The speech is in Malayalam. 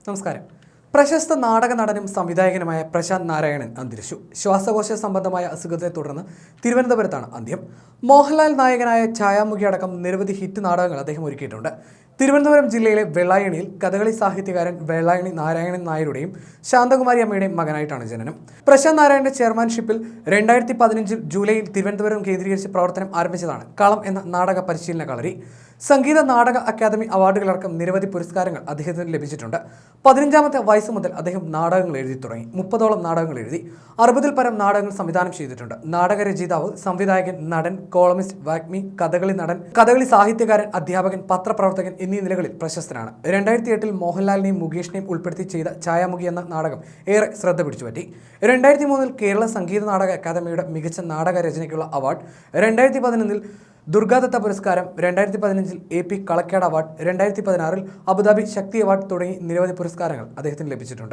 നമസ്കാരം. പ്രശസ്ത നാടക നടനും സംവിധായകനുമായ പ്രശാന്ത് നാരായണൻ അന്തരിച്ചു. ശ്വാസകോശ സംബന്ധമായ അസുഖത്തെ തുടർന്ന് തിരുവനന്തപുരത്താണ് അന്ത്യം. മോഹൻലാൽ നായകനായ ഛായാമുഖി അടക്കം നിരവധി ഹിറ്റ് നാടകങ്ങൾ അദ്ദേഹം ഒരുക്കിയിട്ടുണ്ട്. തിരുവനന്തപുരം ജില്ലയിലെ വെള്ളായണിയിൽ കഥകളി സാഹിത്യകാരൻ വെള്ളായണി നാരായണൻ നായരുടെയും ശാന്തകുമാരി അമ്മയുടെയും മകനായിട്ടാണ് ജനനം. പ്രശാന്ത് നാരായണന്റെ ചെയർമാൻഷിപ്പിൽ 2015 ജൂലൈയിൽ തിരുവനന്തപുരം കേന്ദ്രീകരിച്ച് പ്രവർത്തനം ആരംഭിച്ചതാണ് കളം എന്ന നാടക പരിശീലന കളരി. സംഗീത നാടക അക്കാദമി അവാർഡുകളടക്കം നിരവധി പുരസ്കാരങ്ങൾ അദ്ദേഹത്തിന് ലഭിച്ചിട്ടുണ്ട്. 15ാമത്തെ വയസ്സ് മുതൽ അദ്ദേഹം നാടകങ്ങൾ എഴുതി തുടങ്ങി. 30ഓളം നാടകങ്ങൾ എഴുതി. 60-ൽ പരം നാടകങ്ങൾ സംവിധാനം ചെയ്തിട്ടുണ്ട്. നാടകരചയിതാവ്, സംവിധായകൻ, നടൻ, കോളമിസ്റ്റ്, വാഗ്മി, കഥകളി നടൻ, കഥകളി സാഹിത്യകാരൻ, അധ്യാപകൻ, പത്രപ്രവർത്തകൻ എന്നീ നിലകളിൽ പ്രശസ്തനാണ്. 2008-ൽ മോഹൻലാലിനെയും മുകേഷിനെയും ഉൾപ്പെടുത്തി ചെയ്ത ഛായാമുഖി എന്ന നാടകം ഏറെ ശ്രദ്ധ പിടിച്ചുപറ്റി. 2003-ൽ കേരള സംഗീത നാടക അക്കാദമിയുടെ മികച്ച നാടക രചനയ്ക്കുള്ള അവാർഡ്, 2011-ൽ ദുർഗാദത്ത പുരസ്കാരം, 2015-ൽ AP കളക്കാട് അവാർഡ്, 2016-ൽ അബുദാബി ശക്തി അവാർഡ് തുടങ്ങി നിരവധി പുരസ്കാരങ്ങൾ അദ്ദേഹത്തിന് ലഭിച്ചിട്ടുണ്ട്.